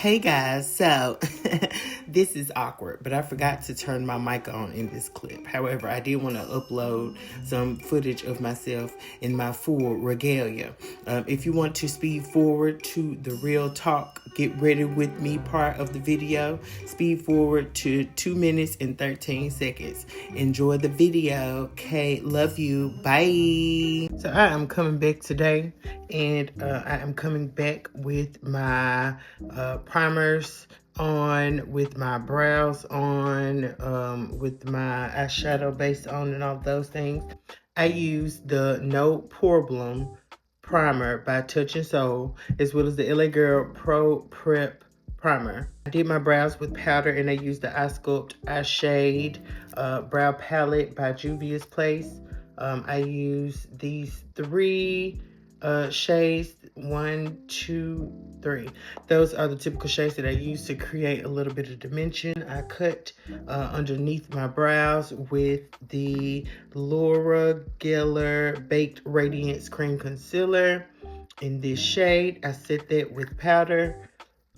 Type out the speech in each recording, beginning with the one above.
Hey guys, so this is awkward, but I forgot to turn my mic on in this clip. However, I did want to upload some footage of myself in my full regalia. If you want to speed forward to the real talk, get ready with me part of the video, speed forward to 2 minutes and 13 seconds. Enjoy the video. Okay, love you. Bye. So I am coming back today, and I am coming back with my primers on, with my brows on, with my eyeshadow base on, and all those things. I use the No Problem primer by Touch and Soul, as well as the LA Girl Pro Prep primer. I did my brows with powder, and I used the Eye Sculpt Eye Shade brow palette by Juvia'splace. I use these three shades, 1, 2, 3. Those are the typical shades that I use to create a little bit of dimension. I cut underneath my brows with the Laura Geller Baked Radiance Cream Concealer in this shade. I set that with powder,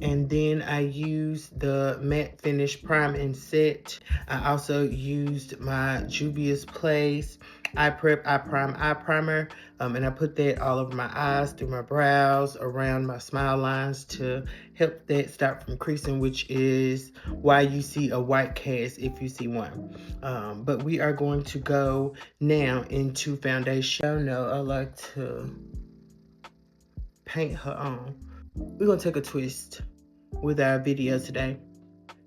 and then I used the matte finish prime and set. I also used my Juvia'splace Eye Prep Eye Prime Eye Primer, and I put that all over my eyes, through my brows, around my smile lines, to help that stop from creasing, which is why you see a white cast if you see one. But we are going to go now into foundation. No, I like to paint her on. We're gonna take a twist with our video today.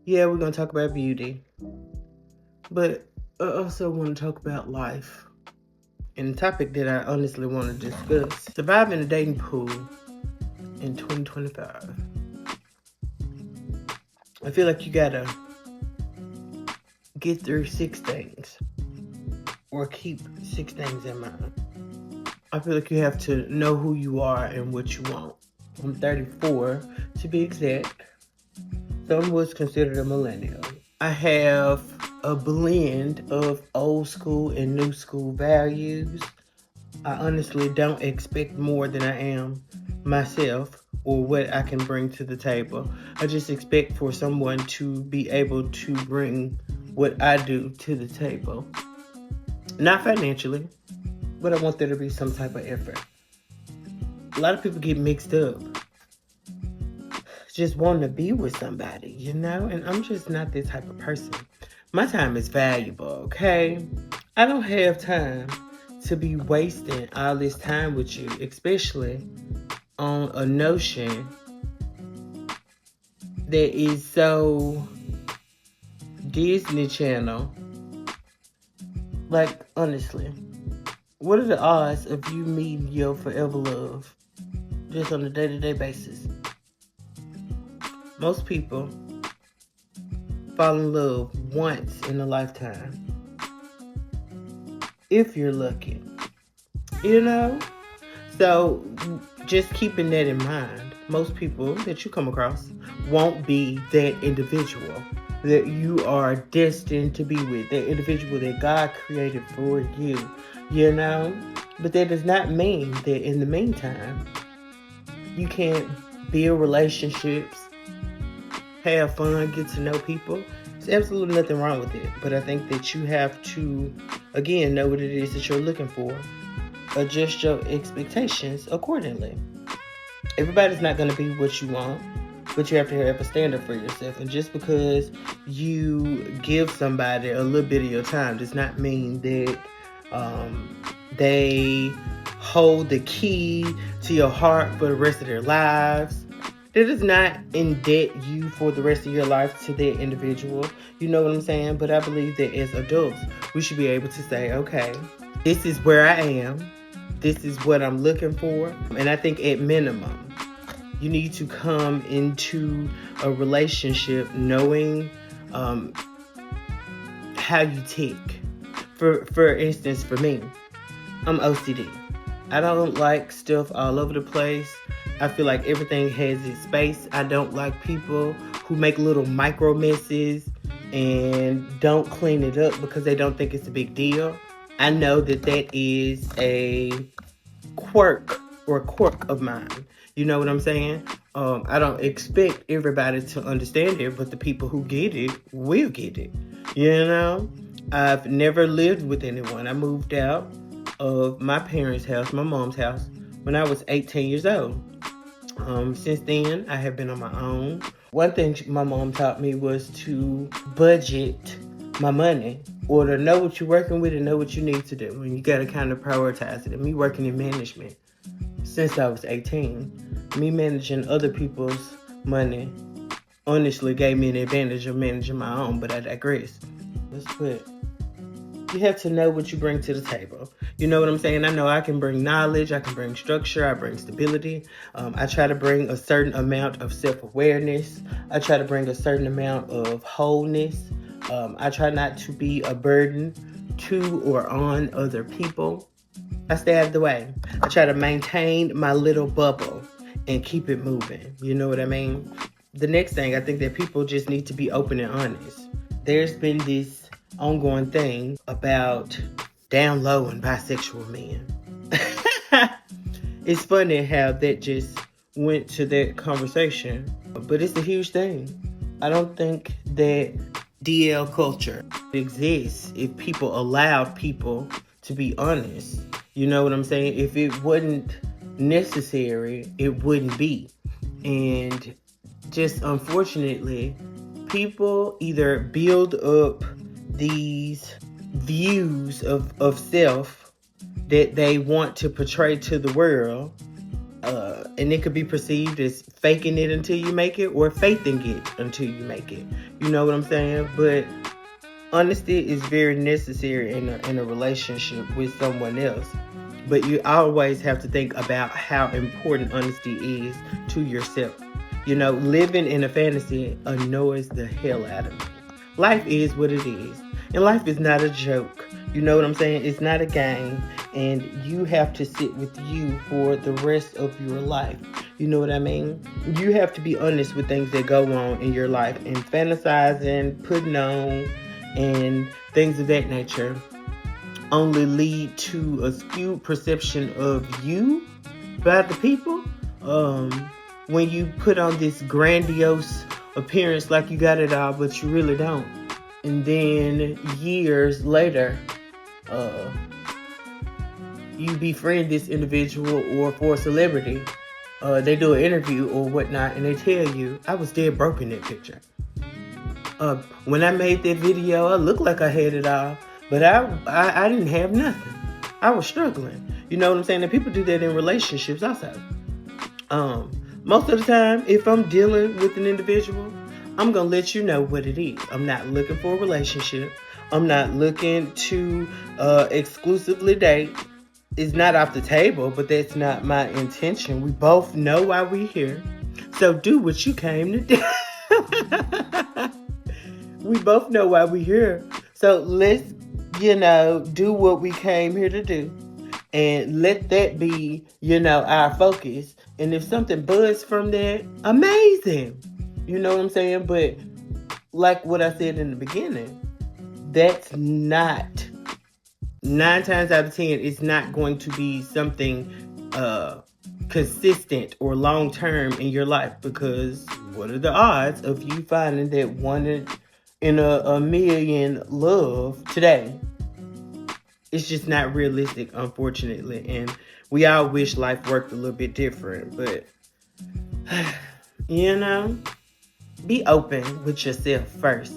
Yeah, we're gonna talk about beauty, but I also want to talk about life, and the topic that I honestly want to discuss: surviving the dating pool in 2025. I feel like you gotta get through 6 things, or keep 6 things in mind. I feel like you have to know who you are and what you want. I'm 34 to be exact. Some was considered a millennial. I have a blend of old school and new school values. I honestly don't expect more than I am myself, or what I can bring to the table. I just expect for someone to be able to bring what I do to the table. Not financially, but I want there to be some type of effort. A lot of people get mixed up just wanting to be with somebody, you know? And I'm just not this type of person. My time is valuable, okay? I don't have time to be wasting all this time with you, especially on a notion that is so Disney Channel. Like, honestly, what are the odds of you meeting your forever love just on a day-to-day basis? Most people fall in love once in a lifetime, if you're lucky, you know? So just keeping that in mind, most people that you come across won't be that individual that you are destined to be with, that individual that God created for you, you know? But that does not mean that in the meantime, you can't build relationships, have fun, get to know people. There's absolutely nothing wrong with it. But I think that you have to, again, know what it is that you're looking for. Adjust your expectations accordingly. Everybody's not going to be what you want, but you have to have a standard for yourself. And just because you give somebody a little bit of your time does not mean that they hold the key to your heart for the rest of their lives. That does not indebt you for the rest of your life to that individual. You know what I'm saying? But I believe that as adults, we should be able to say, okay, this is where I am. This is what I'm looking for. And I think at minimum, you need to come into a relationship knowing how you tick. For instance, for me, I'm OCD. I don't like stuff all over the place. I feel like everything has its space. I don't like people who make little micro messes and don't clean it up because they don't think it's a big deal. I know that that is a quirk of mine. You know what I'm saying? I don't expect everybody to understand it, but the people who get it will get it. You know, I've never lived with anyone. I moved out of my parents' house, my mom's house, when I was 18 years old. Since then, I have been on my own. One thing my mom taught me was to budget my money, or to know what you're working with and know what you need to do. And you got to kind of prioritize it. And me working in management since I was 18, me managing other people's money honestly gave me an advantage of managing my own, but I digress. Let's put, you have to know what you bring to the table. You know what I'm saying? I know I can bring knowledge, I can bring structure, I bring stability. I try to bring a certain amount of self-awareness. I try to bring a certain amount of wholeness. I try not to be a burden to or on other people. I stay out of the way. I try to maintain my little bubble and keep it moving. You know what I mean? The next thing, I think that people just need to be open and honest. There's been this ongoing thing about down low and bisexual men. It's funny how that just went to that conversation, but it's a huge thing. I don't think that DL culture exists if people allowed people to be honest. You know what I'm saying? If it wasn't necessary, it wouldn't be. And just unfortunately, people either build up these views of self that they want to portray to the world, and it could be perceived as faking it until you make it, or faithing it until you make it. You know what I'm saying? But honesty is very necessary in a relationship with someone else. But you always have to think about how important honesty is to yourself. You know, living in a fantasy annoys the hell out of me. Life is what it is. And life is not a joke. You know what I'm saying? It's not a game. And you have to sit with you for the rest of your life. You know what I mean? You have to be honest with things that go on in your life. And fantasizing, putting on, and things of that nature only lead to a skewed perception of you by the people. When you put on this grandiose appearance like you got it all, but you really don't. And then years later, you befriend this individual, or for a celebrity, they do an interview or whatnot, and they tell you, I was dead broke in that picture. When I made that video, I looked like I had it all, but I didn't have nothing. I was struggling. You know what I'm saying? And people do that in relationships also. Most of the time, if I'm dealing with an individual, I'm going to let you know what it is. I'm not looking for a relationship. I'm not looking to exclusively date. It's not off the table, but that's not my intention. We both know why we're here. So do what you came to do. We both know why we're here. So let's, do what we came here to do. And let that be, our focus. And if something buzzed from that, amazing. You know what I'm saying? But like what I said in the beginning, that's not, 9 times out of 10, it's not going to be something consistent or long-term in your life. Because what are the odds of you finding that one in a million love today? It's just not realistic, unfortunately. And we all wish life worked a little bit different. But, be open with yourself first.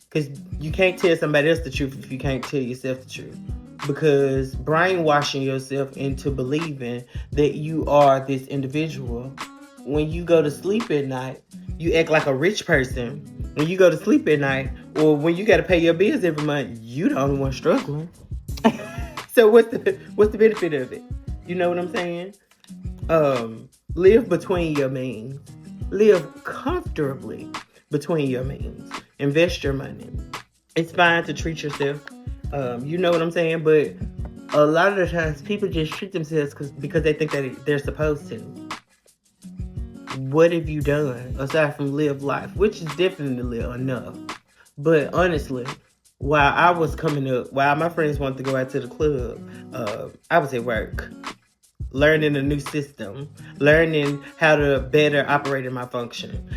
Because you can't tell somebody else the truth if you can't tell yourself the truth. Because brainwashing yourself into believing that you are this individual. When you go to sleep at night, you act like a rich person. When you go to sleep at night, or when you got to pay your bills every month, you the only one struggling. So what's the benefit of it? You know what I'm saying? Live between your means. Live comfortably between your means. Invest your money. It's fine to treat yourself. You know what I'm saying? But a lot of the times people just treat themselves because they think that they're supposed to. What have you done aside from live life? Which is definitely enough. But honestly, while I was coming up, while my friends wanted to go out to the club, I was at work. learning a new system, learning how to better operate in my function.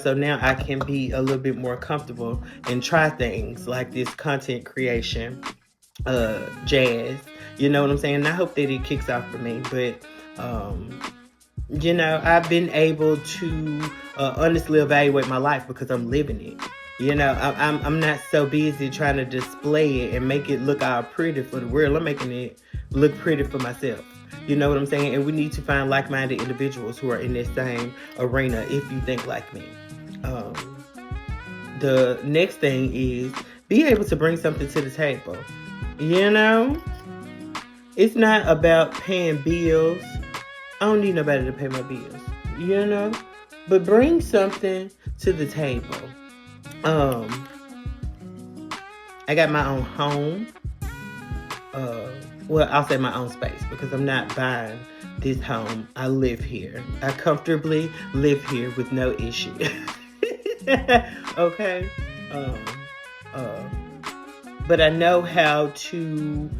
So now I can be a little bit more comfortable and try things like this content creation, jazz. You know what I'm saying? And I hope that it kicks off for me. But I've been able to honestly evaluate my life because I'm living it. I'm not so busy trying to display it and make it look all pretty for the world. I'm making it look pretty for myself. You know what I'm saying? And we need to find like-minded individuals who are in this same arena if you think like me. The next thing is be able to bring something to the table. It's not about paying bills. I don't need nobody to pay my bills, but bring something to the table. I got my own home. Well, I'll say my own space because I'm not buying this home. I live here. I comfortably live here with no issue. Okay. But I know how to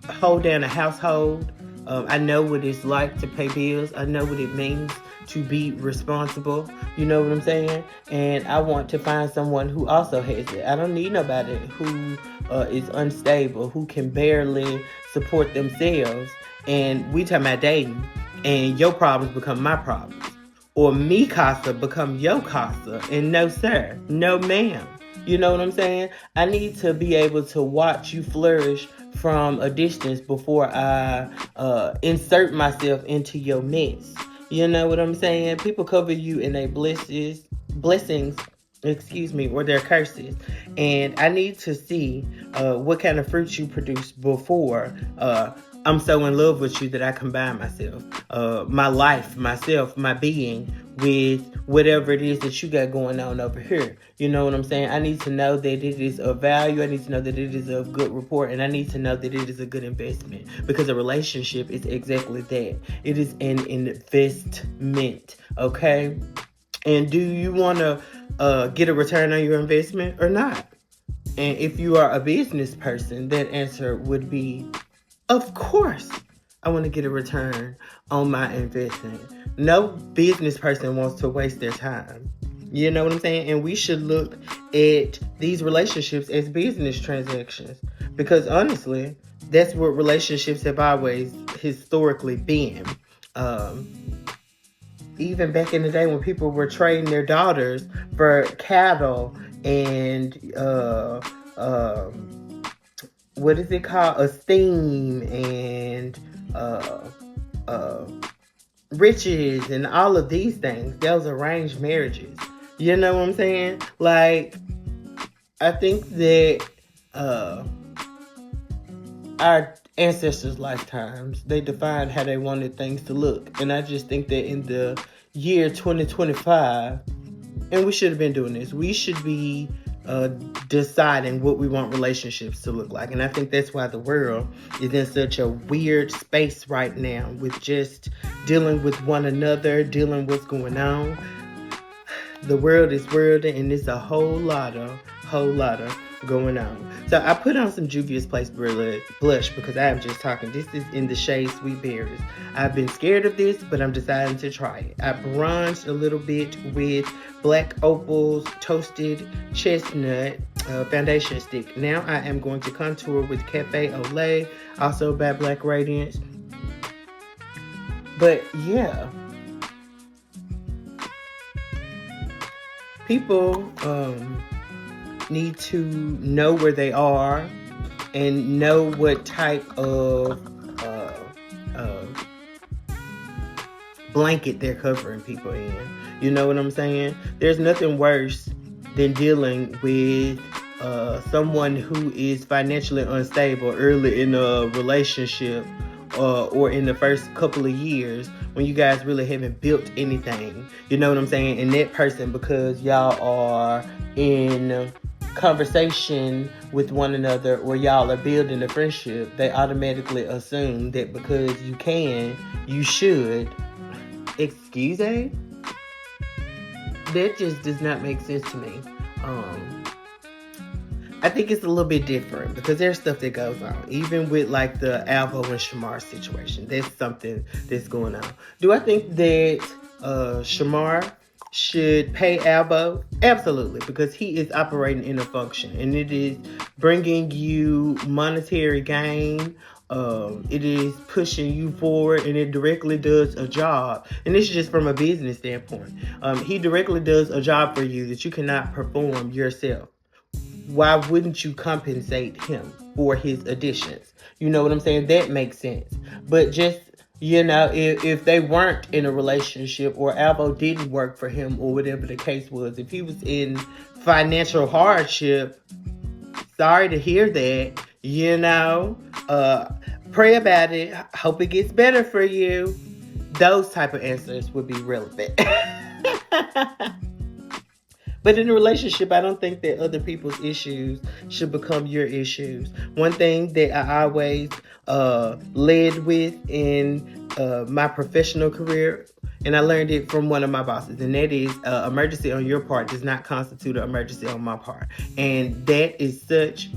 hold down a household. I know what it's like to pay bills. I know what it means to be responsible. You know what I'm saying? And I want to find someone who also has it. I don't need nobody who is unstable, who can barely support themselves. And we talking about dating, and your problems become my problems. Or me casa become your casa. And no sir, no ma'am. You know what I'm saying? I need to be able to watch you flourish from a distance before I insert myself into your mess. You know what I'm saying? People cover you in their blessings, or their curses. And I need to see what kind of fruit you produce before I'm so in love with you that I combine myself, my life, myself, my being with whatever it is that you got going on over here. You know what I'm saying? I need to know that it is of value. I need to know that it is of good rapport. And I need to know that it is a good investment. Because a relationship is exactly that. It is an investment. Okay? And do you want to get a return on your investment or not? And if you are a business person, that answer would be, of course, I want to get a return on my investment. No business person wants to waste their time. You know what I'm saying? And we should look at these relationships as business transactions. Because honestly, that's what relationships have always historically been. Even back in the day when people were trading their daughters for cattle and what is it called? Esteem and riches and all of these things. Those arranged marriages. You know what I'm saying? Like, I think that our ancestors' lifetimes, they defined how they wanted things to look. And I just think that in the year 2025, and we should have been doing this, we should be deciding what we want relationships to look like. And I think that's why the world is in such a weird space right now with just dealing with one another, dealing with what's going on. The world is worlding, and there's a whole lot of going on. So I put on some Juvia'sPlace blush because I am just talking. This is in the shade Sweet Berries. I've been scared of this, but I'm deciding to try it. I bronzed a little bit with Black Opal's Toasted Chestnut foundation stick. Now I am going to contour with Cafe Olay, also by Black Radiance. But yeah, people need to know where they are and know what type of blanket they're covering people in. You know what I'm saying? There's nothing worse than dealing with someone who is financially unstable early in a relationship or in the first couple of years when you guys really haven't built anything. You know what I'm saying? And that person, because y'all are in conversation with one another or y'all are building a friendship, they automatically assume that because you can, you should. Excuse me? That just does not make sense to me. I think it's a little bit different because there's stuff that goes on. Even with like the Alvo and Shamar situation, there's something that's going on. Do I think that Shamar should pay Alvo? Absolutely, because he is operating in a function and it is bringing you monetary gain. It is pushing you forward and it directly does a job. And this is just from a business standpoint. He directly does a job for you that you cannot perform yourself. Why wouldn't you compensate him for his additions? You know what I'm saying? That makes sense. But just, if they weren't in a relationship or Alvo didn't work for him or whatever the case was, if he was in financial hardship, sorry to hear that, pray about it. Hope it gets better for you. Those type of answers would be relevant. But in a relationship, I don't think that other people's issues should become your issues. One thing that I always led with in my professional career, and I learned it from one of my bosses, and that is emergency on your part does not constitute an emergency on my part. And that is such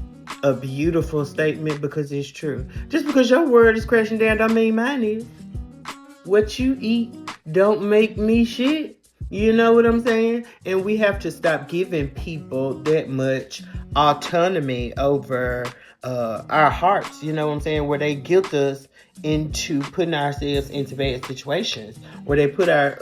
a beautiful statement because it's true. Just because your world is crashing down don't mean mine is. What you eat don't make me shit. You know what I'm saying? And we have to stop giving people that much autonomy over our hearts. You know what I'm saying? Where they guilt us into putting ourselves into bad situations, where they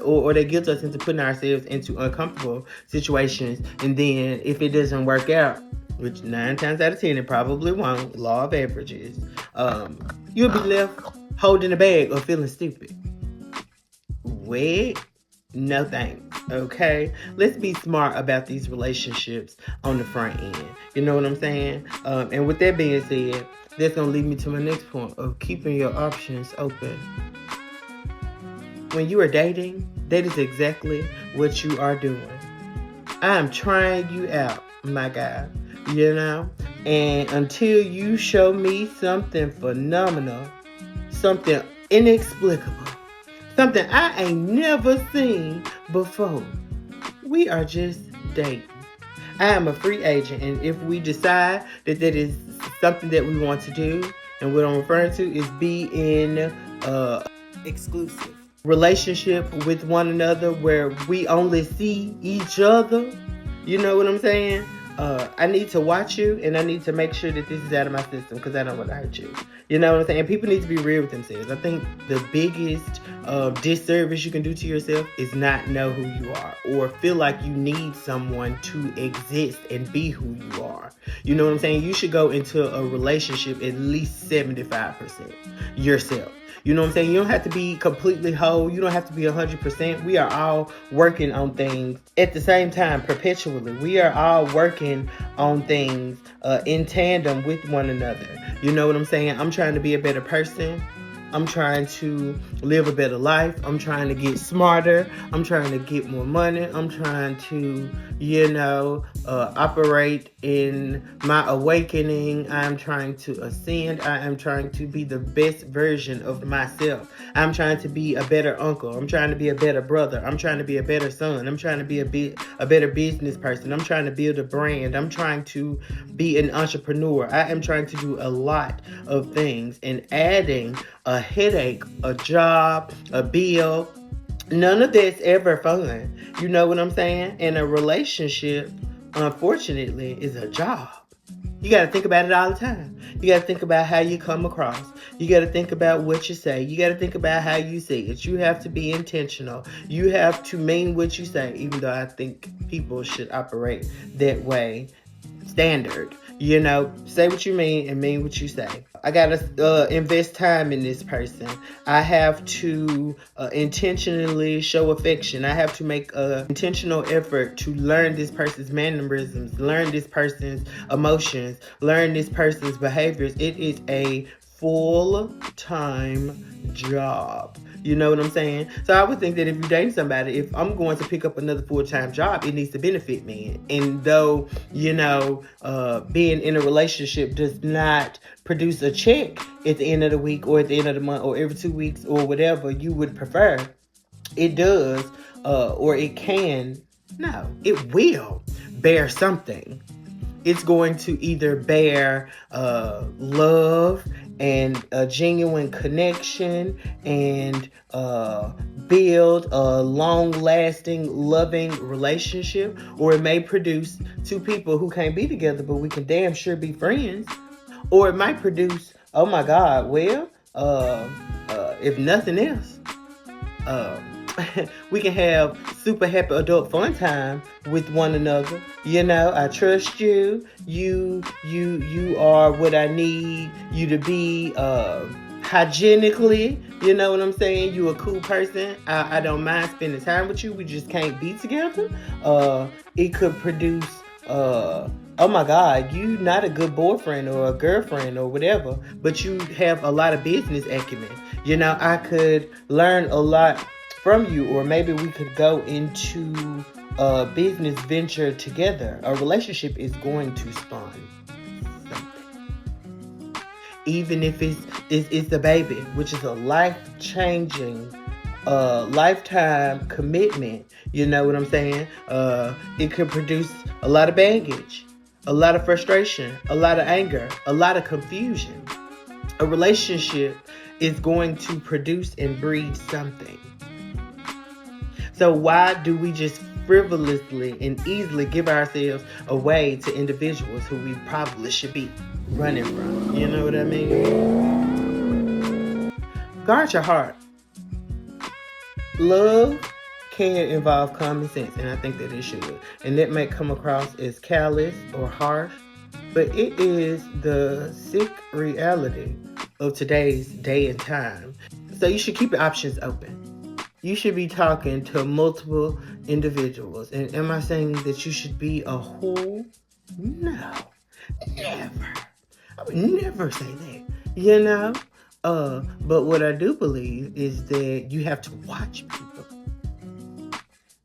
or they guilt us into putting ourselves into uncomfortable situations. And then if it doesn't work out, which 9 times out of 10 it probably won't, law of averages, you'll be left holding a bag or feeling stupid. Wait. No thanks, okay? Let's be smart about these relationships on the front end. You know what I'm saying? And with that being said, that's going to lead me to my next point of keeping your options open. When you are dating, that is exactly what you are doing. I am trying you out, my guy, and until you show me something phenomenal, something inexplicable, something I ain't never seen before, we are just dating. I am a free agent, and if we decide that that is something that we want to do, and what I'm referring to is be in exclusive relationship with one another where we only see each other, you know what I'm saying? I need to watch you, and I need to make sure that this is out of my system because I don't want to hurt you. You know what I'm saying? And people need to be real with themselves. I think the biggest disservice you can do to yourself is not know who you are or feel like you need someone to exist and be who you are. You know what I'm saying? You should go into a relationship at least 75% yourself. You know what I'm saying? You don't have to be completely whole. You don't have to be 100%. We are all working on things at the same time, perpetually. We are all working on things in tandem with one another. You know what I'm saying? I'm trying to be a better person. I'm trying to live a better life. I'm trying to get smarter. I'm trying to get more money. I'm trying to, operate in my awakening. I'm trying to ascend. I am trying to be the best version of myself. I'm trying to be a better uncle. I'm trying to be a better brother. I'm trying to be a better son. I'm trying to be a better business person. I'm trying to build a brand. I'm trying to be an entrepreneur. I am trying to do a lot of things, and adding a headache, a job, a bill, none of that's ever fun. You know what I'm saying? And a relationship, unfortunately, is a job. You got to think about it all the time. You got to think about how you come across. You got to think about what you say. You got to think about how you say it. You have to be intentional. You have to mean what you say, even though I think people should operate that way. Standard. Say what you mean and mean what you say. I got to invest time in this person. I have to intentionally show affection. I have to make an intentional effort to learn this person's mannerisms, learn this person's emotions, learn this person's behaviors. It is a full-time job. You know what I'm saying? So I would think that if you're dating somebody, if I'm going to pick up another full-time job, it needs to benefit me. And though, being in a relationship does not produce a check at the end of the week or at the end of the month or every 2 weeks or whatever you would prefer, it does, or it can, no, it will bear something. It's going to either bear love and a genuine connection and build a long-lasting, loving relationship, or it may produce two people who can't be together, but we can damn sure be friends. Or it might produce, oh my God, well, if nothing else, we can have super happy adult fun time with one another. You know, I trust you. You are what I need you to be hygienically. You know what I'm saying? You a cool person. I don't mind spending time with you. We just can't be together. It could produce oh my God, you not a good boyfriend or a girlfriend or whatever, but you have a lot of business acumen. You know, I could learn a lot from you, or maybe we could go into a business venture together. A relationship is going to spawn something. Even if it's a baby, which is a life-changing, lifetime commitment. You know what I'm saying? It could produce a lot of baggage, a lot of frustration, a lot of anger, a lot of confusion. A relationship is going to produce and breed something. So why do we just frivolously and easily give ourselves away to individuals who we probably should be running from? You know what I mean? Guard your heart. Love can involve common sense, and I think that it should. And that may come across as callous or harsh, but it is the sick reality of today's day and time. So you should keep your options open. You should be talking to multiple individuals. And am I saying that you should be a whore? No, never. I would never say that, you know? But what I do believe is that you have to watch people.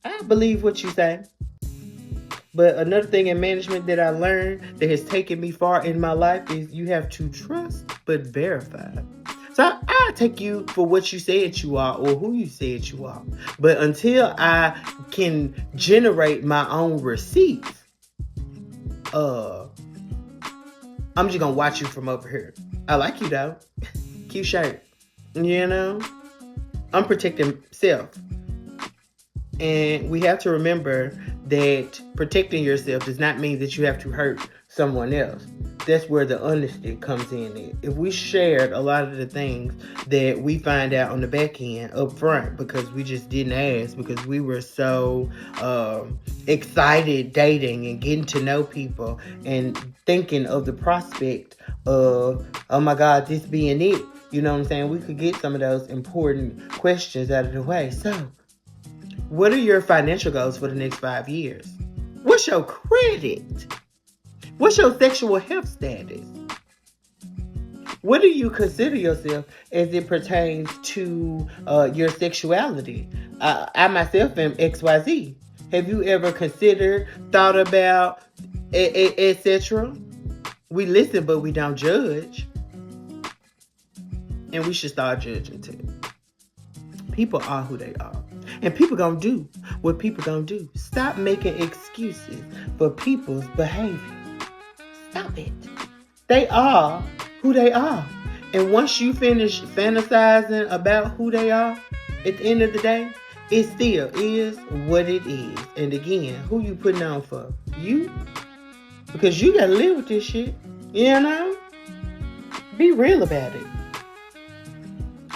I believe what you say. But another thing in management that I learned that has taken me far in my life is you have to trust but verify. So I take you for what you said you are or who you said you are. But until I can generate my own receipts, I'm just gonna watch you from over here. I like you though. Cute shirt. You know? I'm protecting self. And we have to remember that protecting yourself does not mean that you have to hurt someone else. That's where the honesty comes in. If we shared a lot of the things that we find out on the back end up front because we just didn't ask, because we were so excited dating and getting to know people and thinking of the prospect of, oh my God, this being it. You know what I'm saying? We could get some of those important questions out of the way. So, what are your financial goals for the next 5 years? What's your credit? What's your sexual health status? What do you consider yourself as it pertains to your sexuality? I myself am XYZ. Have you ever considered, thought about, etc.? We listen, but we don't judge. And we should start judging too. People are who they are. And people gonna do what people gonna do. Stop making excuses for people's behavior. Stop it. They are who they are. And once you finish fantasizing about who they are, at the end of the day, it still is what it is. And again, who you putting on for? You? Because you gotta live with this shit. You know? Be real about it.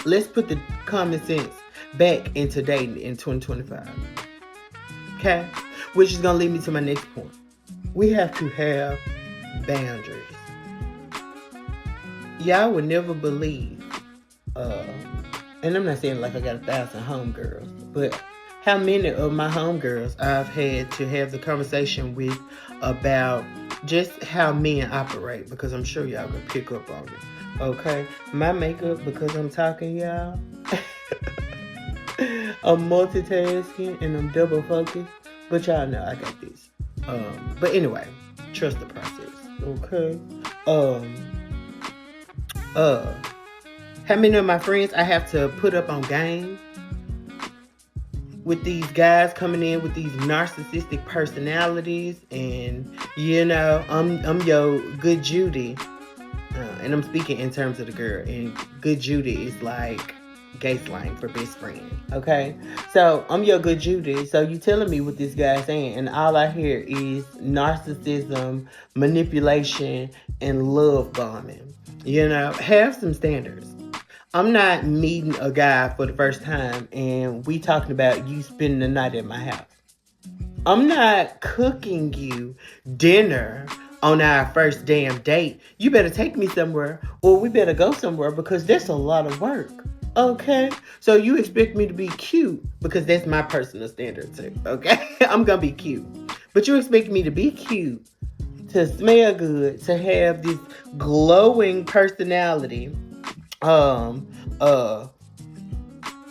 Let's put the common sense back into dating in 2025. Okay? Which is going to lead me to my next point. We have to have boundaries. Y'all would never believe, and I'm not saying like I got 1,000 homegirls, but how many of my homegirls I've had to have the conversation with about just how men operate, because I'm sure y'all can pick up on it. Okay? My makeup, because I'm talking, y'all, I'm multitasking and I'm double focused, but y'all know I got this. But anyway, trust the process. Okay. How many of my friends I have to put up on game? with these guys coming in with these narcissistic personalities, and I'm your good Judy, and I'm speaking in terms of the girl, and good Judy is like gay slang for best friend. Okay, so I'm your good Judy. So you telling me what this guy's saying, and all I hear is narcissism, manipulation, and love bombing. Have some standards. I'm not meeting a guy for the first time and we talking about you spending the night at my house. I'm not cooking you dinner on our first damn date. You better take me somewhere, or we better go somewhere, because that's a lot of work. Okay? So you expect me to be cute, because that's my personal standard too. Okay? I'm gonna be cute. But you expect me to be cute, to smell good, to have this glowing personality, and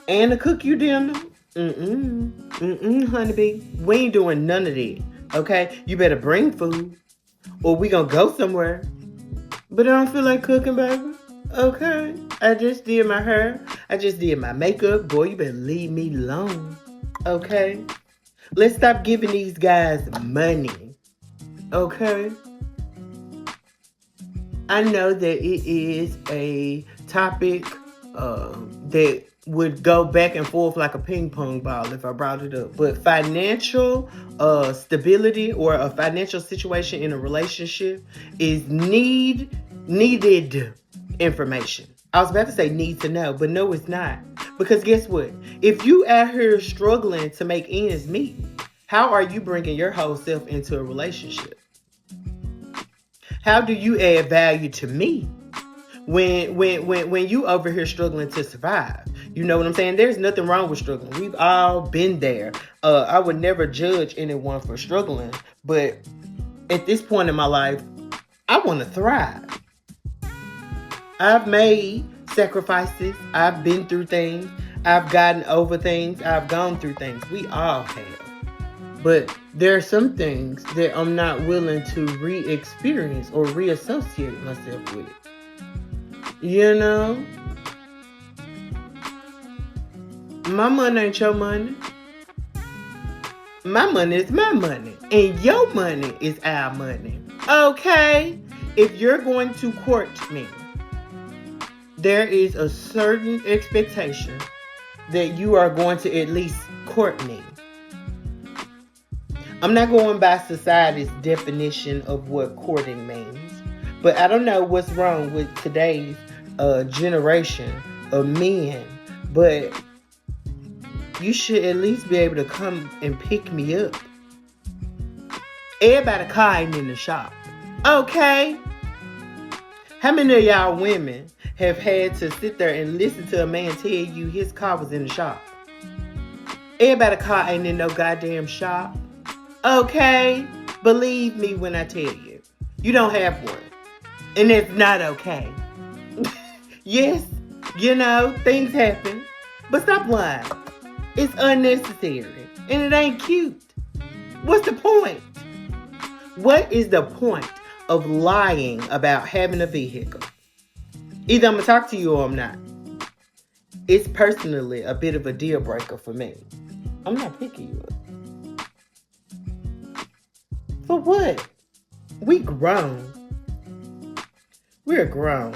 to cook you dinner? Honeybee. We ain't doing none of that. Okay? You better bring food, or we gonna go somewhere. But I don't feel like cooking, baby. Okay? I just did my hair. I just did my makeup. Boy, you better leave me alone. Okay? Let's stop giving these guys money. Okay? I know that it is a topic that would go back and forth like a ping pong ball if I brought it up. But financial stability, or a financial situation in a relationship, is needed information. I was about to say need to know, but no, it's not. Because guess what? If you out here struggling to make ends meet, how are you bringing your whole self into a relationship? How do you add value to me when you over here struggling to survive? You know what I'm saying? There's nothing wrong with struggling. We've all been there. I would never judge anyone for struggling, but at this point in my life, I want to thrive. I've made sacrifices. I've been through things. I've gotten over things. I've gone through things. We all have. But there are some things that I'm not willing to re-experience or reassociate myself with. My money ain't your money. My money is my money. And your money is our money. Okay? If you're going to court me, there is a certain expectation that you are going to at least court me. I'm not going by society's definition of what courting means. But I don't know what's wrong with today's generation of men. But you should at least be able to come and pick me up. Everybody car ain't in the shop. Okay? How many of y'all women have had to sit there and listen to a man tell you his car was in the shop? Everybody car ain't in no goddamn shop. Okay? Believe me when I tell you. You don't have one. And it's not okay. Yes, things happen. But stop lying. It's unnecessary. And it ain't cute. What's the point? What is the point of lying about having a vehicle? Either I'm going to talk to you or I'm not. It's personally a bit of a deal breaker for me. I'm not picking you up. For what? We grown. We're grown.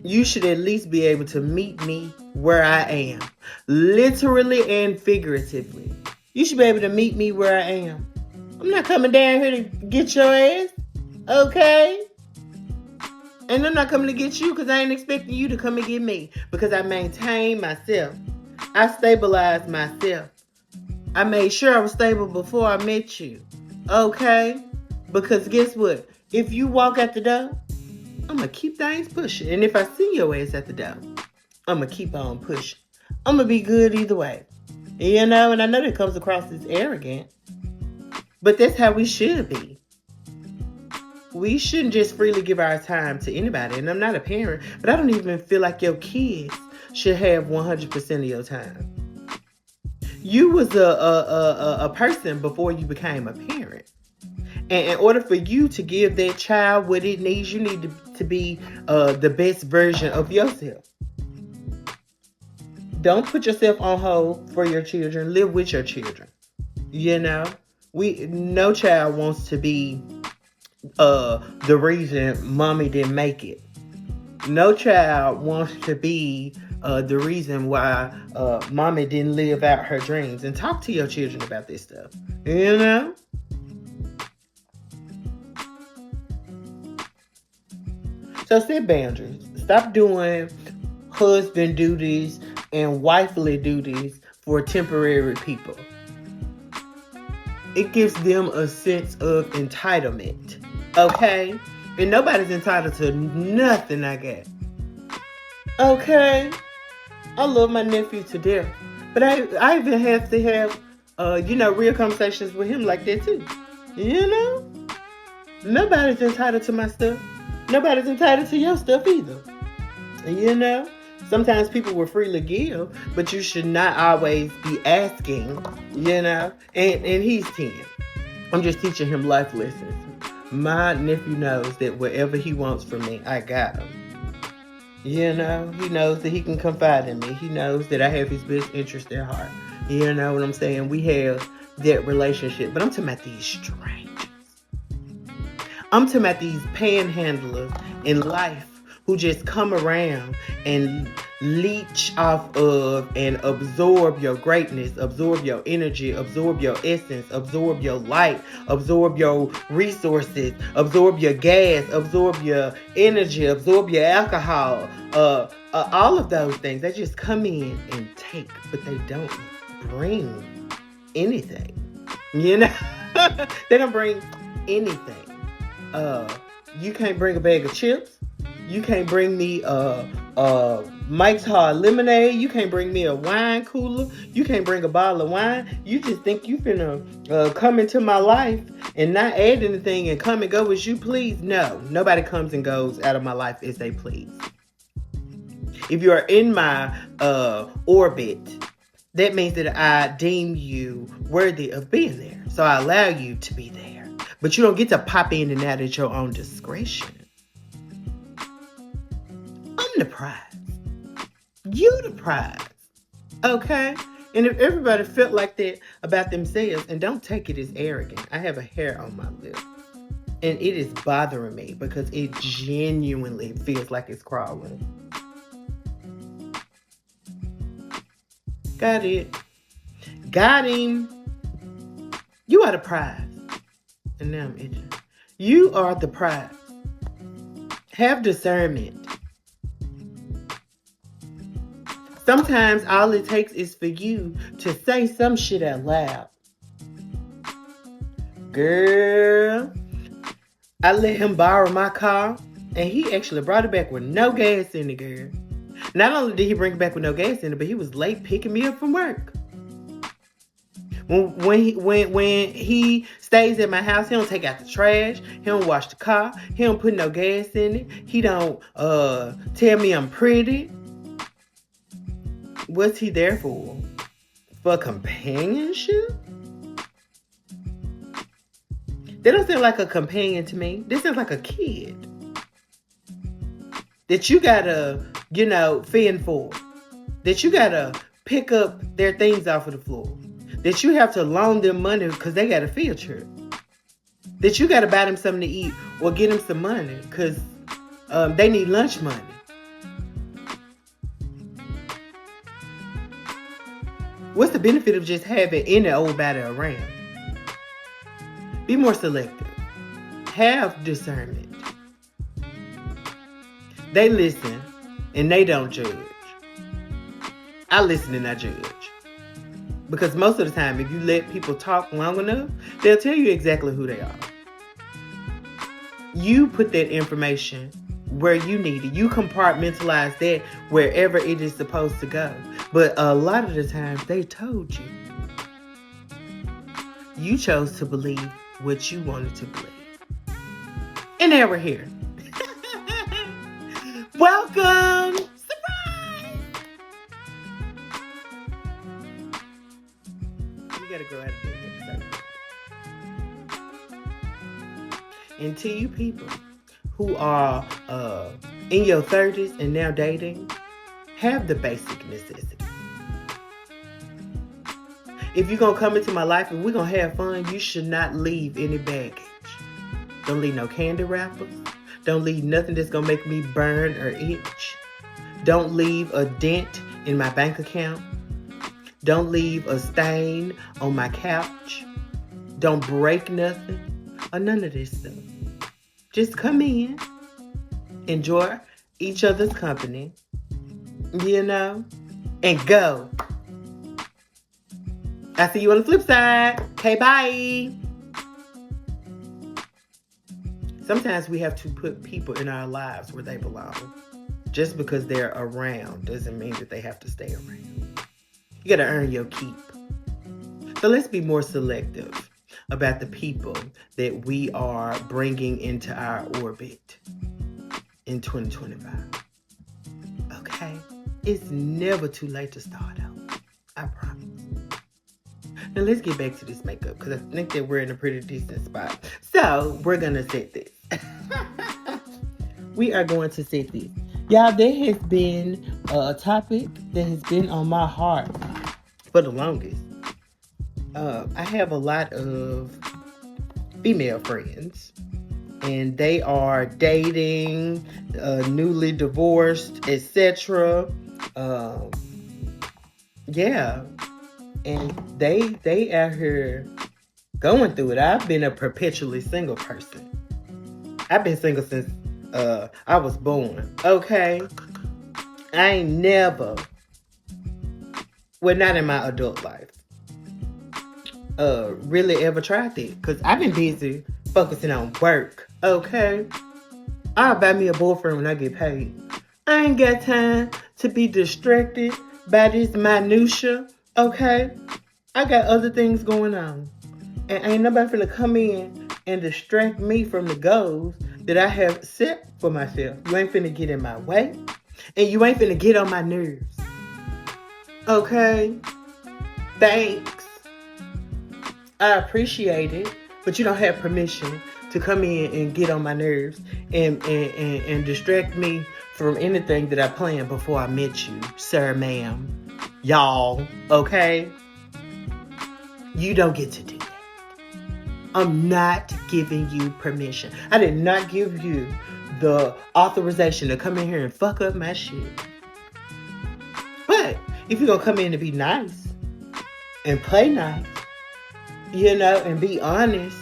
You should at least be able to meet me where I am. Literally and figuratively. You should be able to meet me where I am. I'm not coming down here to get your ass. Okay? And I'm not coming to get you because I ain't expecting you to come and get me. Because I maintain myself. I stabilized myself. I made sure I was stable before I met you. Okay? Because guess what? If you walk out the door, I'm going to keep things pushing. And if I see your ass at the door, I'm going to keep on pushing. I'm going to be good either way. And I know that comes across as arrogant. But that's how we should be. We shouldn't just freely give our time to anybody. And I'm not a parent, but I don't even feel like your kids should have 100% of your time. You was a person before you became a parent. And in order for you to give that child what it needs, you need to be the best version of yourself. Don't put yourself on hold for your children. Live with your children. You know, no child wants to be the reason mommy didn't make it. No child wants to be the reason why mommy didn't live out her dreams. And talk to your children about this stuff. You know? So set boundaries. Stop doing husband duties and wifely duties for temporary people. It gives them a sense of entitlement. Okay? And nobody's entitled to nothing I got. Okay? I love my nephew to death. But I even have to have, real conversations with him like that too. You know? Nobody's entitled to my stuff. Nobody's entitled to your stuff either. You know? Sometimes people will freely give, but you should not always be asking, you know? And he's 10. I'm just teaching him life lessons. My nephew knows that whatever he wants from me, I got him. You know? He knows that he can confide in me. He knows that I have his best interest at heart. You know what I'm saying? We have that relationship. But I'm talking about these strangers. I'm talking about these panhandlers in life who just come around and leech off of and absorb your greatness, absorb your energy, absorb your essence, absorb your light, absorb your resources, absorb your gas, absorb your energy, absorb your alcohol, all of those things. They just come in and take, but they don't bring anything. You know? They don't bring anything. You can't bring a bag of chips. You can't bring me Mike's Hard Lemonade. You can't bring me a wine cooler. You can't bring a bottle of wine. You just think you finna come into my life and not add anything and come and go as you please. No, nobody comes and goes out of my life as they please. If you are in my orbit, that means that I deem you worthy of being there. So I allow you to be there. But you don't get to pop in and out at your own discretion. I'm the prize. You the prize. Okay? And if everybody felt like that about themselves, and don't take it as arrogant. I have a hair on my lip. And it is bothering me because it genuinely feels like it's crawling. Got it. Got him. You are the prize. And now I'm itching. You are the prize. Have discernment. Sometimes all it takes is for you to say some shit out loud. Girl, I let him borrow my car, and he actually brought it back with no gas in it, girl. Not only did he bring it back with no gas in it, but he was late picking me up from work. When he stays at my house, he don't take out the trash. He don't wash the car. He don't put no gas in it. He don't tell me I'm pretty. What's he there for? For companionship? They don't sound like a companion to me. They sound like a kid that you gotta, fend for. That you gotta pick up their things off of the floor. That you have to loan them money because they got a field trip. That you got to buy them something to eat or get them some money because they need lunch money. What's the benefit of just having any old body around? Be more selective. Have discernment. They listen and they don't judge. I listen and I judge. Because most of the time, if you let people talk long enough, they'll tell you exactly who they are. You put that information where you need it. You compartmentalize that wherever it is supposed to go. But a lot of the times, they told you. You chose to believe what you wanted to believe. And now we're here. Welcome! Gotta grow out of it. And to you people who are in your 30s and now dating, have the basic necessities. If you're going to come into my life and we're going to have fun, you should not leave any baggage. Don't leave no candy wrappers. Don't leave nothing that's going to make me burn or itch. Don't leave a dent in my bank account. Don't leave a stain on my couch. Don't break nothing or none of this stuff. Just come in, enjoy each other's company, you know, and go. I'll see you on the flip side. Okay, bye. Sometimes we have to put people in our lives where they belong. Just because they're around doesn't mean that they have to stay around. You got to earn your keep. So let's be more selective about the people that we are bringing into our orbit in 2025. Okay? It's never too late to start out. I promise. Now let's get back to this makeup because I think that we're in a pretty decent spot. So we're going to set this. We are going to set this. Y'all, there has been a topic that has been on my heart for the longest. I have a lot of female friends, and they are dating, newly divorced, etc. Yeah, and they out here going through it. I've been a perpetually single person. I've been single since I was born. Okay, I ain't never, well, not in my adult life, really ever tried that, because I've been busy focusing on work. Okay, I'll buy me a boyfriend when I get paid. I ain't got time to be distracted by this minutia. Okay, I got other things going on, and ain't nobody finna come in and distract me from the goals that I have set for myself. You ain't finna get in my way, and you ain't finna get on my nerves. Okay, thanks. I appreciate it, but you don't have permission to come in and get on my nerves and distract me from anything that I planned before I met you, sir, ma'am, y'all. Okay, you don't get to do that. I'm not giving you permission. I did not give you the authorization to come in here and fuck up my shit. But if you're going to come in and be nice and play nice, you know, and be honest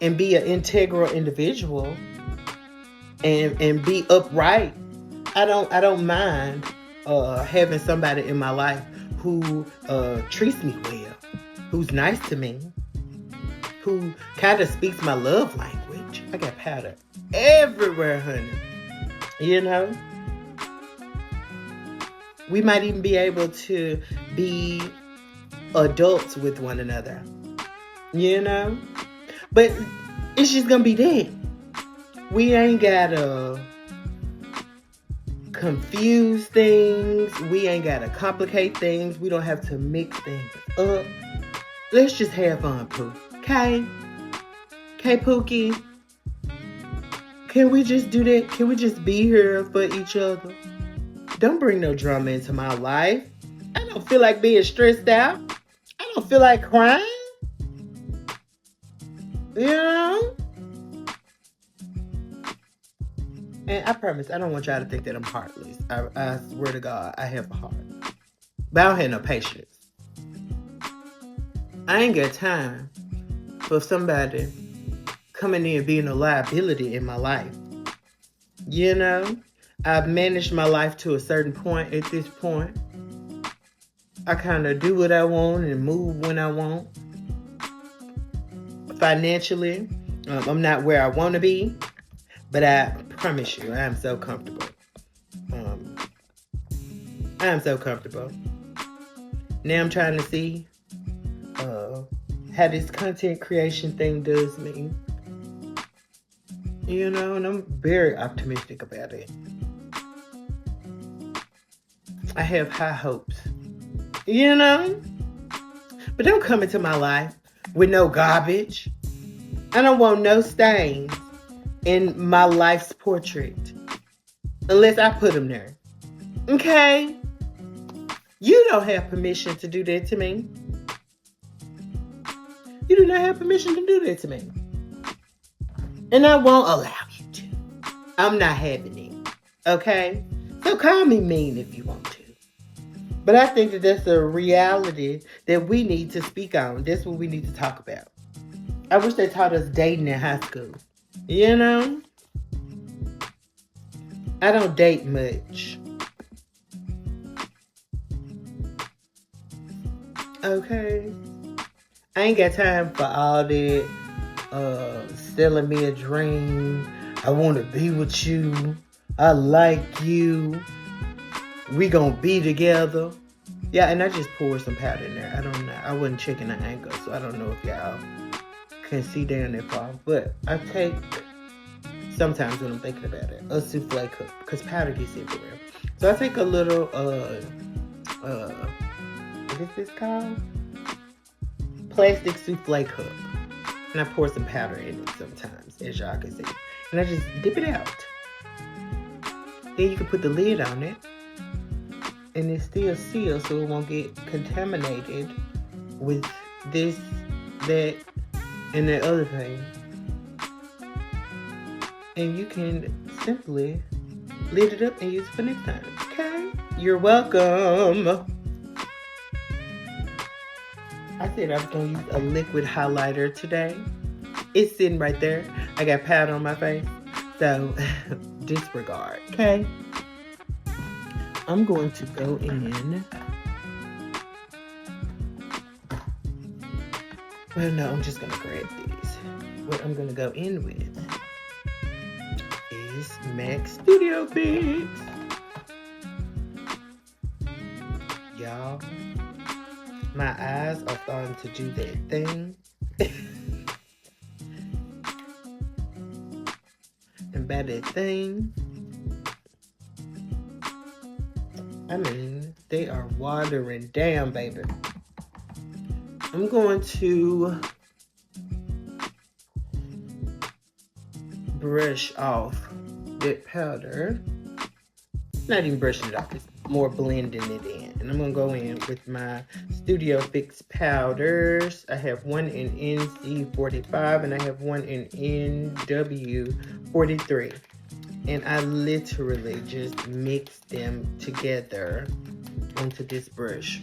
and be an integral individual and be upright, I don't mind having somebody in my life who treats me well, who's nice to me, who kind of speaks my love language. I got powder everywhere, honey. You know? We might even be able to be adults with one another. You know? But it's just gonna be that. We ain't gotta confuse things. We ain't gotta complicate things. We don't have to mix things up. Let's just have fun, Pooh. Okay? Okay, Pookie? Can we just do that? Can we just be here for each other? Don't bring no drama into my life. I don't feel like being stressed out. I don't feel like crying. You know? And I promise, I don't want y'all to think that I'm heartless. I swear to God, I have a heart. But I don't have no patience. I ain't got time for somebody coming in being a liability in my life. You know? I've managed my life to a certain point at this point. I kind of do what I want and move when I want. Financially, I'm not where I want to be, but I promise you, I am so comfortable. I am so comfortable. Now I'm trying to see how this content creation thing does me. You know, and I'm very optimistic about it. I have high hopes. You know? But don't come into my life with no garbage. I don't want no stains in my life's portrait. Unless I put them there. Okay? You don't have permission to do that to me. You do not have permission to do that to me. And I won't allow you to. I'm not having it. Okay? So call me mean if you want to. But I think that that's a reality that we need to speak on. That's what we need to talk about. I wish they taught us dating in high school. You know? I don't date much. Okay? I ain't got time for all that selling me a dream. I want to be with you. I like you. We gonna be together. Yeah, and I just poured some powder in there. I don't know. I wasn't checking the angle, so I don't know if y'all can see down that far. But I take, sometimes when I'm thinking about it, a souffle cup, because powder gets everywhere. So I take a little, what is this called? Plastic souffle cup. And I pour some powder in it sometimes, as y'all can see. And I just dip it out. Then you can put the lid on it. And it's still sealed so it won't get contaminated with this, that, and the other thing. And you can simply lid it up and use it for next time. Okay? You're welcome. I said I was going to use a liquid highlighter today. It's sitting right there. I got powder on my face. So, disregard. Okay? I'm going to go in. Well, no, I'm just going to grab these. What I'm going to go in with is MAC Studio Fix. Y'all, my eyes are starting to do that thing. And by that thing, I mean, they are watering down, baby. I'm going to brush off that powder. Not even brushing it off, it's more blending it in. And I'm going to go in with my Studio Fix powders. I have one in NC45 and I have one in NW43. And I literally just mix them together onto this brush.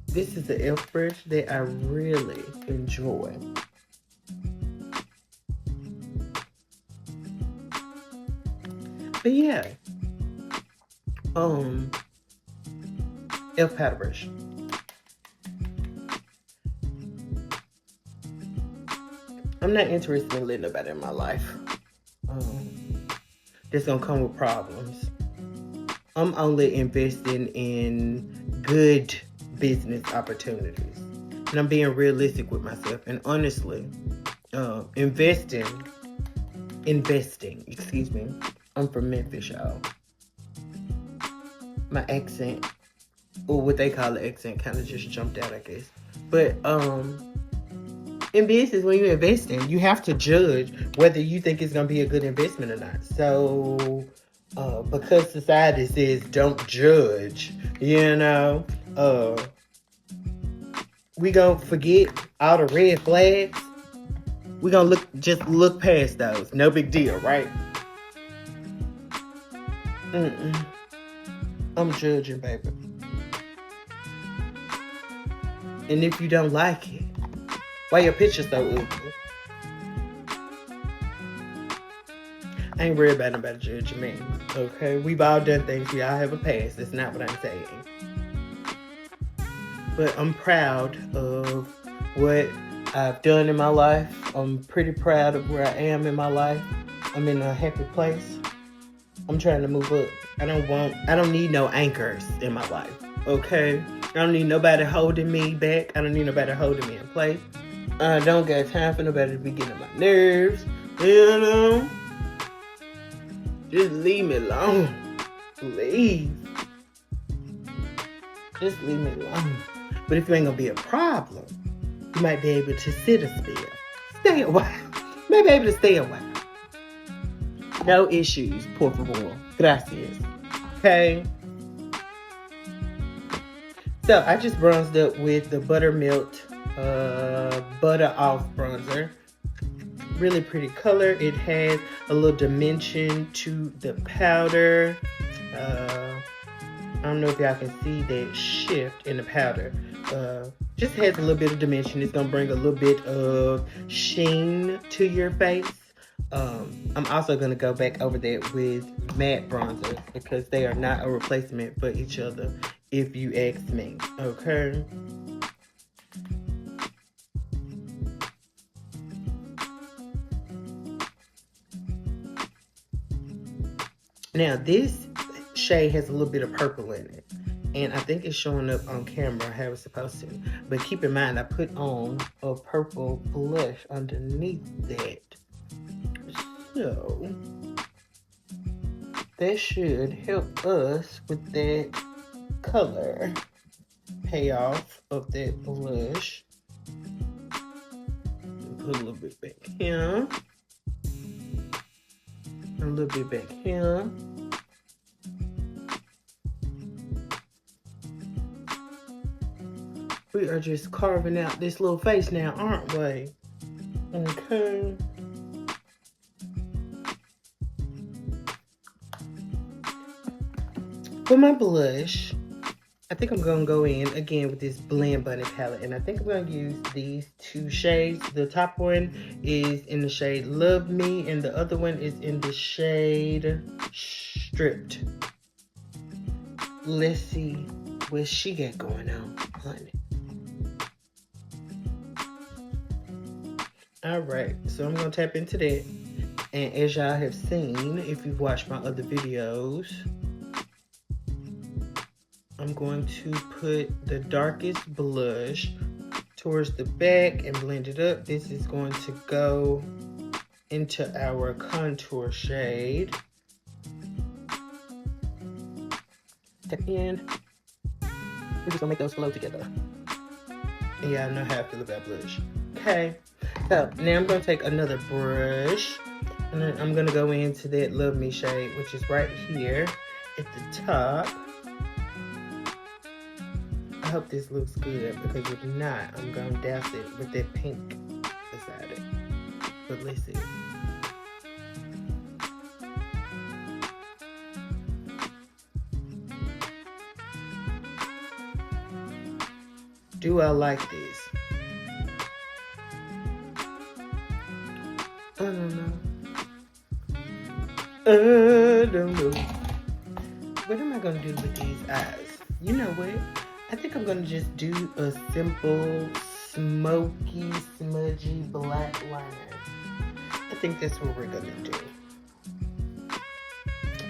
This is the e.l.f. brush that I really enjoy. But yeah, e.l.f. powder brush. I'm not interested in letting nobody in my life. That's gonna come with problems. I'm only investing in good business opportunities. And I'm being realistic with myself. And honestly, investing, excuse me. I'm from Memphis, y'all. My accent, or what they call an accent, kind of just jumped out, I guess. But, in business, when you're investing, you have to judge whether you think it's going to be a good investment or not. So, because society says don't judge, you know, we going to forget all the red flags. We going to just look past those. No big deal, right? I'm judging, baby. And if you don't like it, why your picture so ugly? I ain't worried about nobody judging me, okay? We've all done things. We all have a past. That's not what I'm saying. But I'm proud of what I've done in my life. I'm pretty proud of where I am in my life. I'm in a happy place. I'm trying to move up. I don't need no anchors in my life, okay? I don't need nobody holding me back. I don't need nobody holding me in place. I don't got time for nobody to be getting on my nerves, you know? Just leave me alone, please. Just leave me alone. But if you ain't gonna be a problem, you might be able to sit a spell. Stay a while. You might be able to stay a while. No issues, por favor. Gracias. Okay? So I just bronzed up with the Buttermilk Butter Off bronzer. Really pretty color. It has a little dimension to the powder. I don't know if y'all can see that shift in the powder. Just has a little bit of dimension. It's gonna bring a little bit of sheen to your face. I'm also gonna go back over that with matte bronzers because they are not a replacement for each other, if you ask me. Okay. Now this shade has a little bit of purple in it, and I think it's showing up on camera how it's supposed to. But keep in mind, I put on a purple blush underneath that, so that should help us with that color payoff of that blush. Put a little bit back here. A little bit back here. We are just carving out this little face now, aren't we? Okay. For my blush, I think I'm gonna go in again with this Blend Bunny palette, and I think I'm gonna use these two shades. The top one is in the shade Love Me, and the other one is in the shade Stripped. Let's see what she got going on, honey. All right, so I'm gonna tap into that, and as y'all have seen, if you've watched my other videos, I'm going to put the darkest blush towards the back and blend it up. This is going to go into our contour shade. Tap in. We're just gonna make those flow together. And y'all know how I feel about blush. Okay, so now I'm gonna take another brush, and then I'm gonna go into that Love Me shade, which is right here at the top. I hope this looks good, because if not, I'm gonna douse it with that pink beside it. But let's see. Do I like this? I don't know. I don't know. What am I gonna do with these eyes? You know what? I think I'm gonna just do a simple, smoky, smudgy black liner. I think that's what we're gonna do.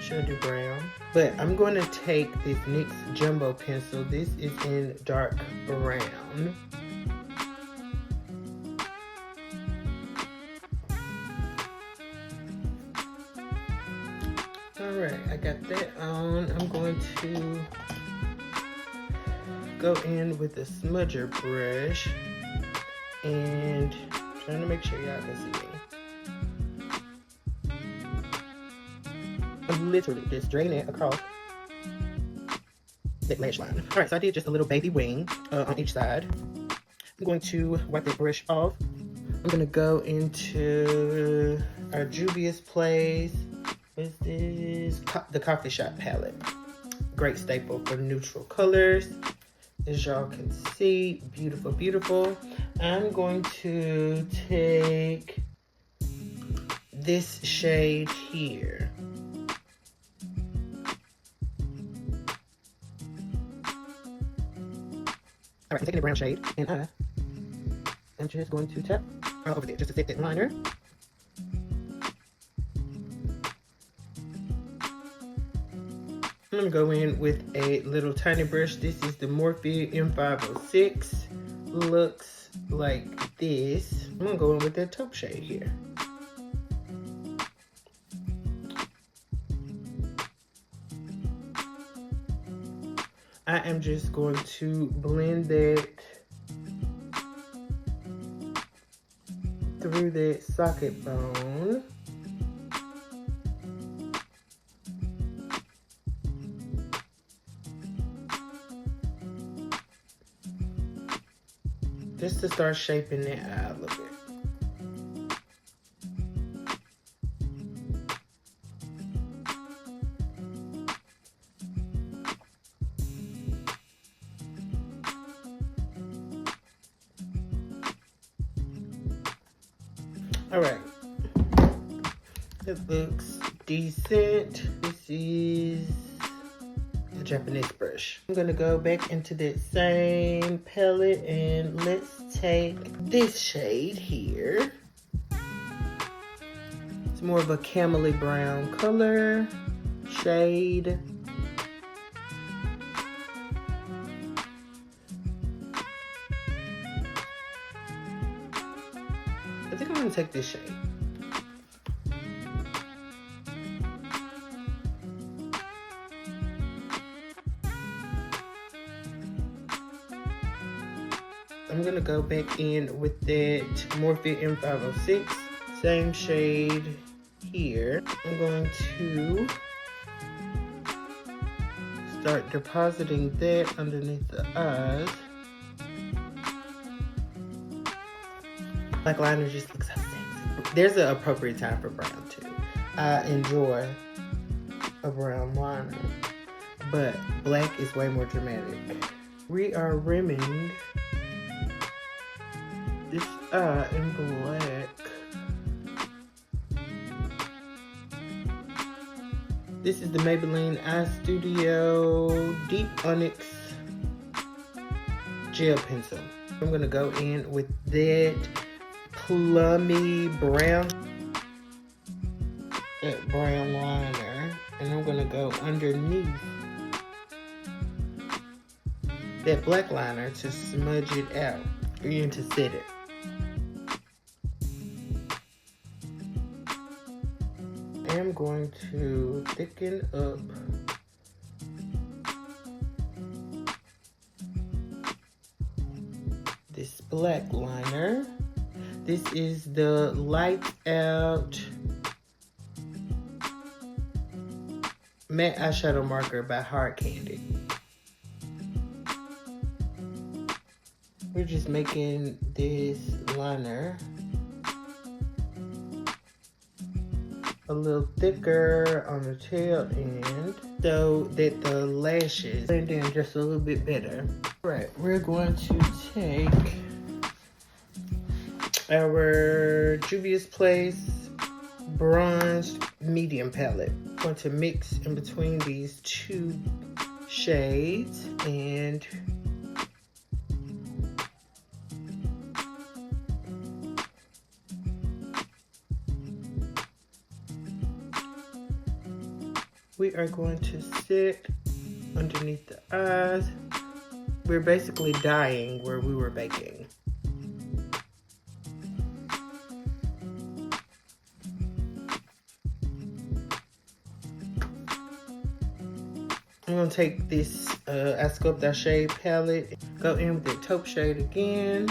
Should I do brown? But I'm gonna take this NYX Jumbo pencil. This is in dark brown. All right, I got that on. I'm going to go in with a smudger brush and trying to make sure y'all can see me. I'm literally just draining it across that lash line. All right, so I did just a little baby wing on each side. I'm going to wipe that brush off. I'm gonna go into our juvia'splace. What's this? The Coffee Shop palette. Great staple for neutral colors. As y'all can see, beautiful, beautiful. I'm going to take this shade here. All right, I'm taking the brown shade, and I'm just going to tap all over there just to set that liner. I'm gonna go in with a little tiny brush. This is the Morphe M506. Looks like this. I'm gonna go in with that taupe shade here. I am just going to blend that through that socket bone. just to start shaping that eye a little bit. All right, it looks decent. This is the Japanese brush. I'm gonna go back into that same palette and let's take this shade here. It's more of a camely brown color shade. I think I'm gonna take this shade. I'm gonna go back in with that Morphe M506, same shade here. I'm going to start depositing that underneath the eyes. Black liner just looks so sexy. There's an appropriate time for brown too. I enjoy a brown liner, but black is way more dramatic. We are rimming this eye in black. This is the Maybelline Eye Studio Deep Onyx Gel Pencil. I'm gonna go in with that plummy brown, that brown liner, and I'm gonna go underneath that black liner to smudge it out and to set it. I'm going to thicken up this black liner. This is the Light Out Matte Eyeshadow Marker by Hard Candid. We're just making this liner a little thicker on the tail end so that the lashes blend in just a little bit better. All right, we're going to take our Juvia'splace bronzed medium palette. I'm going to mix in between these two shades and we are going to sit underneath the eyes. We're basically dyeing where we were baking. I'm gonna take this I Sculpt Our Shade palette, go in with the taupe shade again.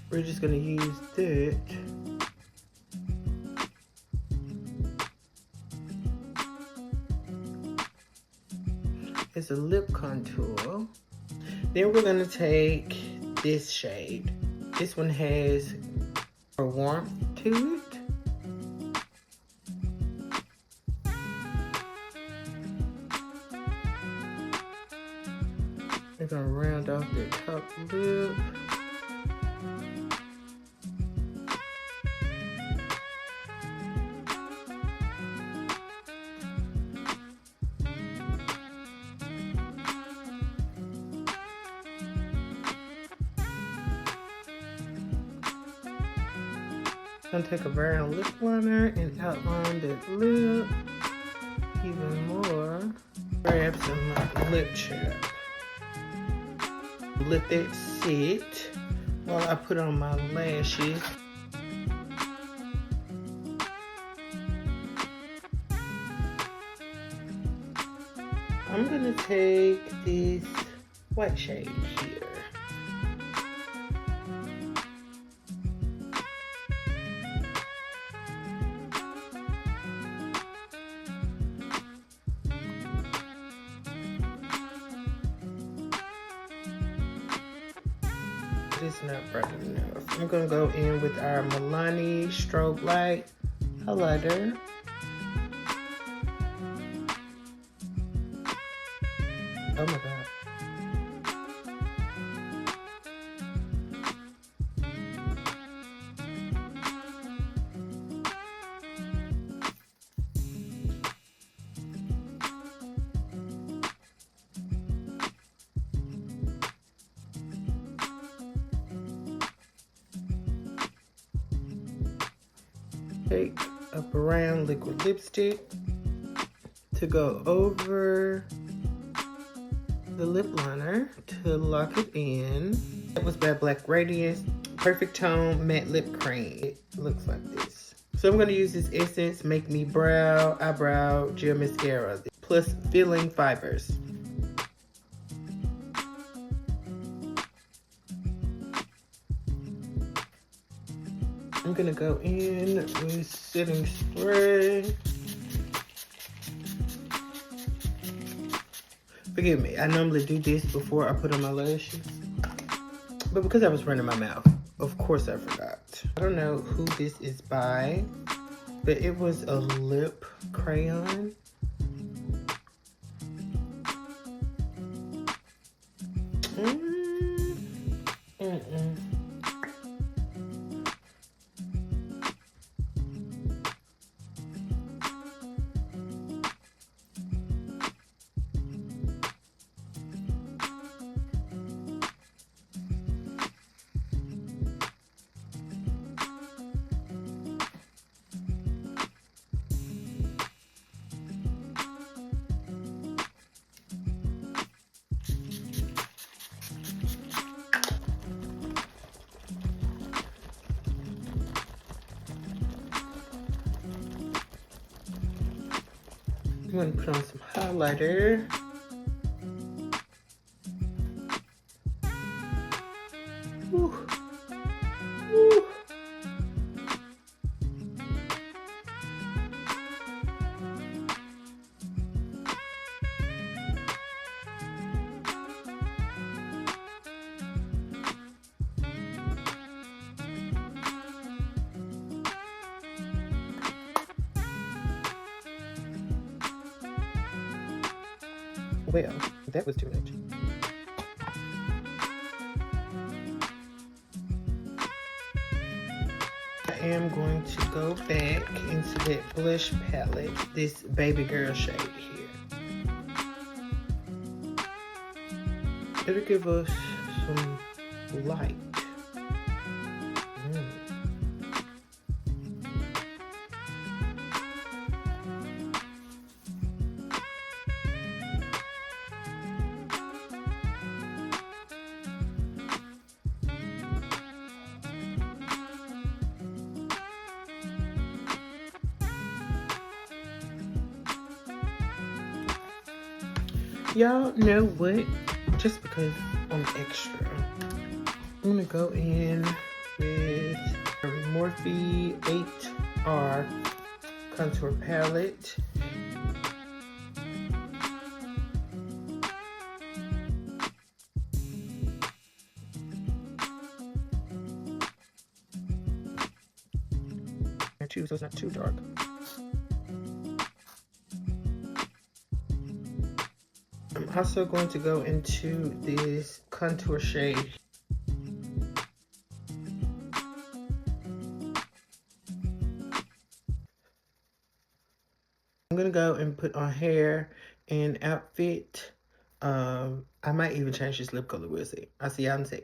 We're just gonna use that as a lip contour. Then we're gonna take this shade. This one has a warmth to it. We're gonna round off the top lip. I'm gonna take a brown lip liner and outline that lip even more. Grab some lip chap. Let that sit while I put on my lashes. I'm gonna take this white shade here. it's not bright enough. I'm gonna go in with our Milani strobe light highlighter. Oh my God. Take a brown liquid lipstick to go over the lip liner to lock it in. That was by Black Radiance Perfect Tone Matte Lip Cream. It looks like this. So I'm going to use this Essence Make Me Eyebrow Gel Mascara plus Filling Fibers. I'm gonna go in with setting spray. Forgive me, I normally do this before I put on my lashes. But because I was running my mouth, of course I forgot. I don't know who this is by, but it was a lip crayon. I'm gonna put on some highlighter. Woo. Woo. Well, that was too much. I am going to go back into that blush palette, this baby girl shade here. It'll give us some light. Y'all know what? Just because I'm extra, I'm gonna go in with Morphe 8R contour palette. Too, so it's not too dark. I'm also going to go into this contour shade. I'm gonna go and put on hair and outfit. I might even change this lip color, we'll see. I'll see y'all in a sec.